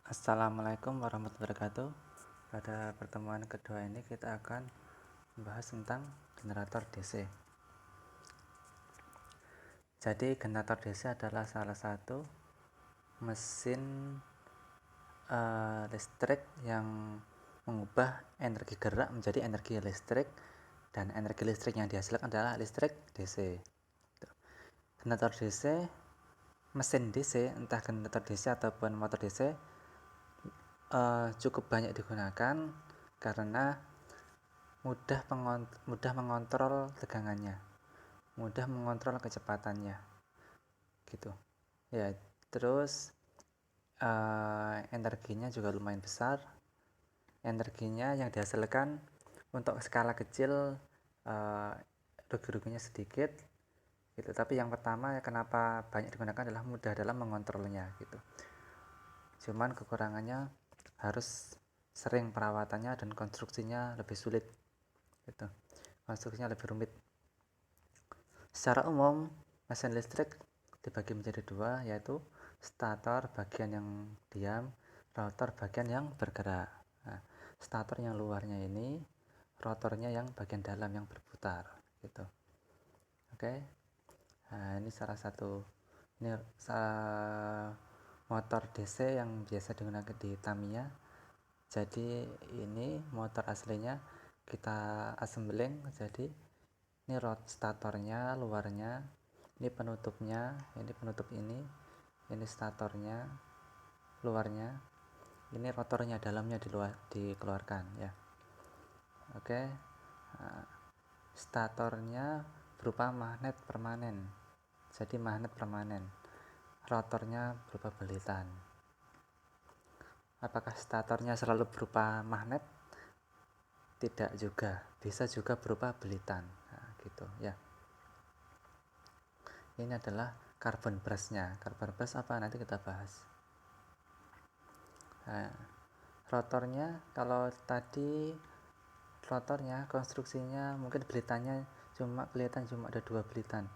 Assalamualaikum warahmatullahi wabarakatuh. Pada pertemuan kedua ini kita akan membahas tentang generator DC. Jadi generator DC adalah salah satu mesin listrik yang mengubah energi gerak menjadi energi listrik, dan energi listrik yang dihasilkan adalah listrik DC. Generator DC, mesin DC, entah generator DC ataupun motor DC, cukup banyak digunakan karena mudah mengontrol tegangannya, mudah mengontrol kecepatannya, gitu ya. Terus energinya juga lumayan besar. Energinya yang dihasilkan untuk skala kecil rugi-ruginya sedikit gitu. Tapi yang pertama, kenapa banyak digunakan adalah mudah dalam mengontrolnya gitu. Cuman kekurangannya harus sering perawatannya dan konstruksinya lebih sulit gitu. Konstruksinya lebih rumit. Secara umum mesin listrik dibagi menjadi dua, yaitu stator bagian yang diam, rotor bagian yang bergerak. Nah, stator yang luarnya ini, rotornya yang bagian dalam yang berputar gitu. Oke. Nah, ini salah satu motor DC yang biasa digunakan di Tamiya. Jadi ini motor aslinya kita assembling. Jadi ini statornya luarnya, ini penutupnya, ini penutup ini statornya luarnya, ini rotornya dalamnya dikeluarkan ya. Oke. Nah, statornya berupa magnet permanen, jadi magnet permanen. Rotornya berupa belitan. Apakah statornya selalu berupa magnet? Tidak juga, bisa juga berupa belitan. Nah, gitu ya. Ini adalah carbon brushnya. Carbon brush apa, nanti kita bahas. Nah, rotornya, kalau tadi rotornya konstruksinya mungkin belitannya kelihatan cuma ada 2 belitan,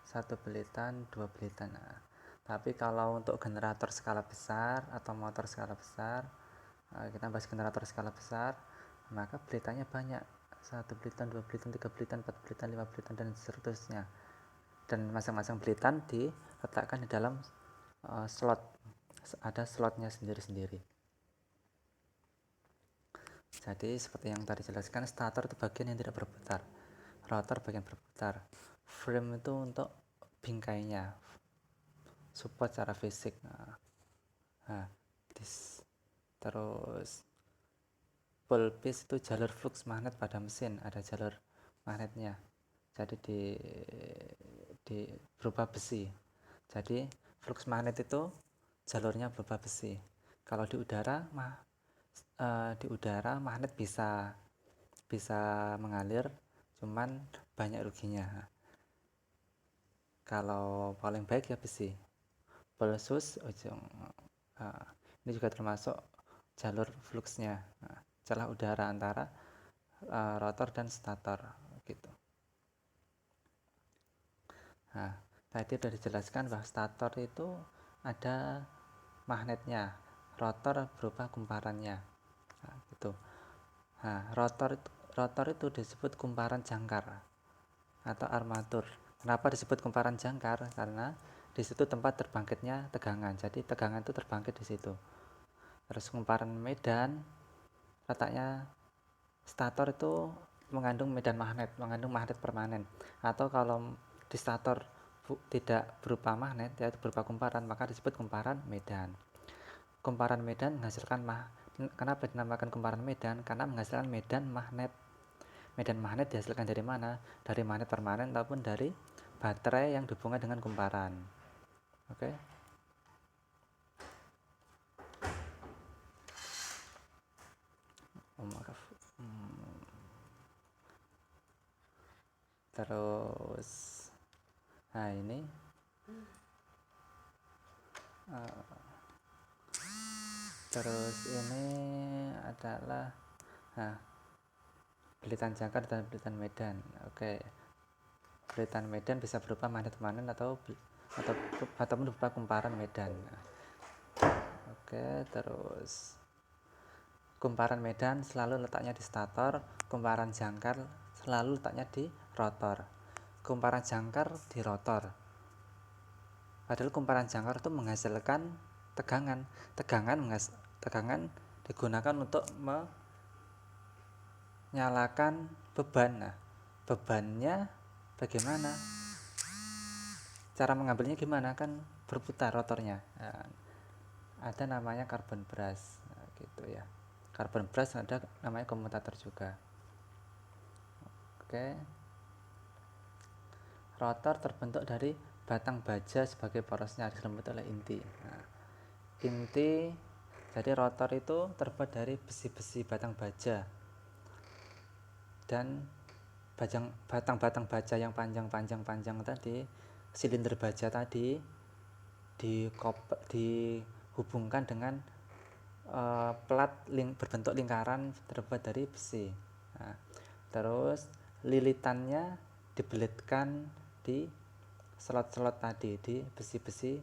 1 belitan, 2 belitan. Nah, tapi kalau untuk generator skala besar atau motor skala besar, kita bahas generator skala besar, maka belitannya banyak, 1 belitan, 2 belitan, 3 belitan, 4 belitan, 5 belitan, dan seterusnya. Dan masing-masing belitan diletakkan di dalam slot, ada slotnya sendiri-sendiri. Jadi seperti yang tadi jelaskan, stator itu bagian yang tidak berputar, rotor bagian berputar, frame itu untuk bingkainya, support secara fisik. Terus pulpis itu jalur flux magnet pada mesin, ada jalur magnetnya, jadi di berupa besi. Jadi flux magnet itu jalurnya berupa besi. Kalau di udara magnet bisa mengalir, cuman banyak ruginya. Kalau paling baik ya besi, pulsus ujung. Ini juga termasuk jalur fluxnya, celah udara antara rotor dan stator gitu. Nah, tadi sudah dijelaskan bahwa stator itu ada magnetnya, rotor berupa kumparannya. Nah, gitu. Nah, rotor itu disebut kumparan jangkar atau armatur. Kenapa disebut kumparan jangkar? Karena di situ tempat terbangkitnya tegangan. Jadi tegangan itu terbangkit di situ. Terus kumparan medan, letaknya stator itu mengandung medan magnet, mengandung magnet permanen. Atau kalau di stator tidak berupa magnet, yaitu berupa kumparan, maka disebut kumparan medan. Kumparan medan menghasilkan kenapa dinamakan kumparan medan? Karena menghasilkan medan magnet. Medan magnet dihasilkan dari mana? Dari magnet permanen ataupun dari baterai yang dihubungkan dengan kumparan. Oke. Terus ini terus ini adalah belitan jangkar dan belitan medan. Oke. Belitan medan bisa berupa magnet permanen ataupun berupa kumparan medan. Oke, terus kumparan medan selalu letaknya di stator, kumparan jangkar selalu letaknya di rotor. Kumparan jangkar di rotor. Padahal kumparan jangkar itu menghasilkan tegangan. Tegangan digunakan untuk menyalakan beban. Nah, bebannya bagaimana? Cara mengambilnya gimana? Kan berputar rotornya. Nah, ada namanya carbon brush. Nah, gitu ya. Carbon brush ada namanya komutator juga. Oke. Rotor terbentuk dari batang baja sebagai porosnya diselimuti oleh inti. Nah, inti, jadi rotor itu terbuat dari besi-besi batang baja dan batang-batang baja yang panjang tadi, silinder baja tadi dihubungkan dengan plat berbentuk lingkaran terbuat dari besi. Nah, terus lilitannya dibelitkan di slot-slot tadi, di besi-besi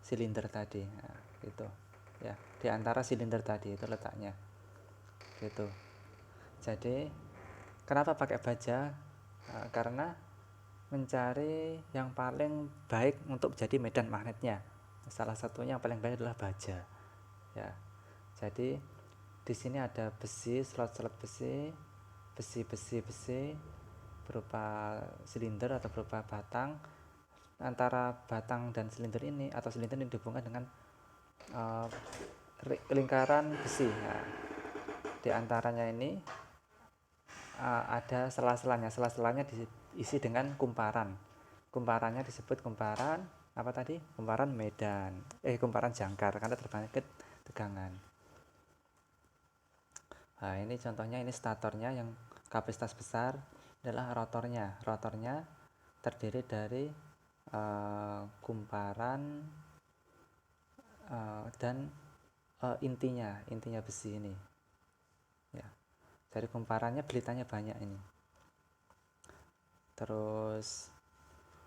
silinder tadi. Nah, gitu ya, di antara silinder tadi itu letaknya gitu. Jadi kenapa pakai baja? Karena mencari yang paling baik untuk jadi medan magnetnya. Salah satunya yang paling baik adalah baja ya. Jadi di sini ada besi, slot-slot besi berupa silinder atau berupa batang. Antara batang dan silinder ini atau silinder ini dihubungkan dengan lingkaran besi. Nah, di antaranya ini ada sela-selanya diisi dengan kumparan. Kumparannya disebut kumparan apa tadi? Kumparan medan. Kumparan jangkar karena terbangkit tegangan. Nah, ini contohnya, ini statornya yang kapasitas besar, adalah rotornya. Rotornya terdiri dari kumparan dan intinya besi ini. Ya. Dari kumparannya belitannya banyak ini. Terus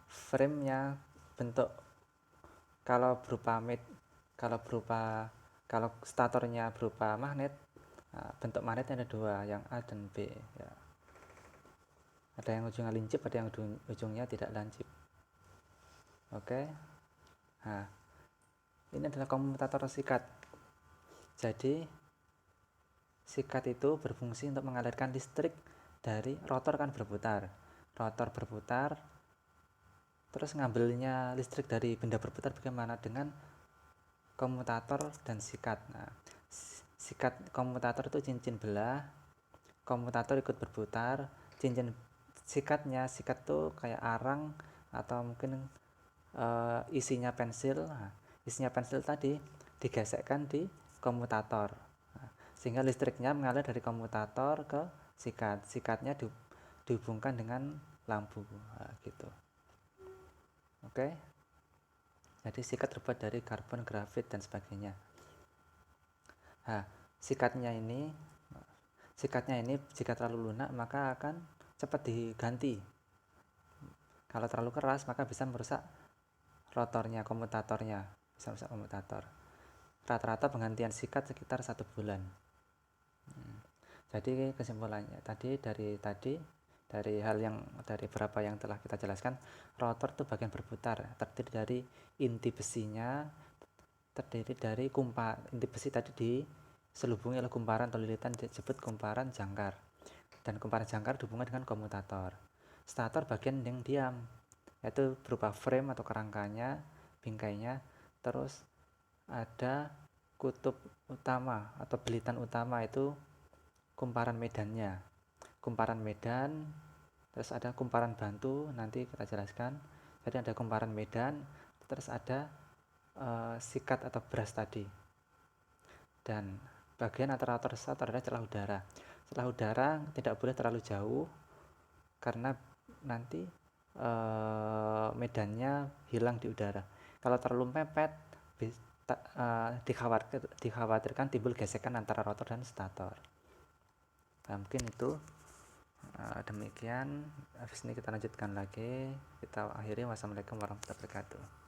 frame-nya bentuk kalau statornya berupa magnet, bentuk magnetnya ada dua, yang A dan B ya. Ada yang ujungnya lincip, ada yang ujungnya tidak lancip. Oke. Nah, ini adalah komutator sikat. Jadi sikat itu berfungsi untuk mengalirkan listrik dari rotor, kan berputar. Rotor berputar, terus ngambilnya listrik dari benda berputar bagaimana? Dengan komutator dan sikat. Nah, sikat komutator itu cincin belah, komutator ikut berputar, cincin sikat tuh kayak arang atau mungkin isinya pensil. Nah, isinya pensil tadi digesekkan di komutator. Nah, sehingga listriknya mengalir dari komutator ke sikat. Sikatnya dihubungkan dengan lampu. Nah, gitu. Oke. Jadi sikat terbuat dari karbon, grafit dan sebagainya. Nah, sikatnya ini jika terlalu lunak maka akan cepat diganti. Kalau terlalu keras maka bisa merusak rotornya, komutatornya, bisa merusak komutator. Rata-rata penggantian sikat sekitar 1 bulan. Jadi kesimpulannya dari beberapa yang telah kita jelaskan, rotor itu bagian berputar, terdiri dari inti besinya, terdiri dari inti besi tadi diselubungi oleh kumparan atau lilitan disebut kumparan jangkar, dan kumparan jangkar dihubungkan dengan komutator. Stator bagian yang diam, yaitu berupa frame atau kerangkanya, bingkainya, terus ada kutub utama atau belitan utama, itu kumparan medannya. Kumparan medan, terus ada kumparan bantu, nanti kita jelaskan. Jadi ada kumparan medan, terus ada sikat atau brush tadi, dan bagian antara rotor stator adalah celah udara. Celah udara tidak boleh terlalu jauh karena nanti medannya hilang di udara. Kalau terlalu mepet dikhawatirkan timbul gesekan antara rotor dan stator. Nah, mungkin itu demikian. Habis ini kita lanjutkan lagi, kita akhiri. Wassalamualaikum warahmatullahi wabarakatuh.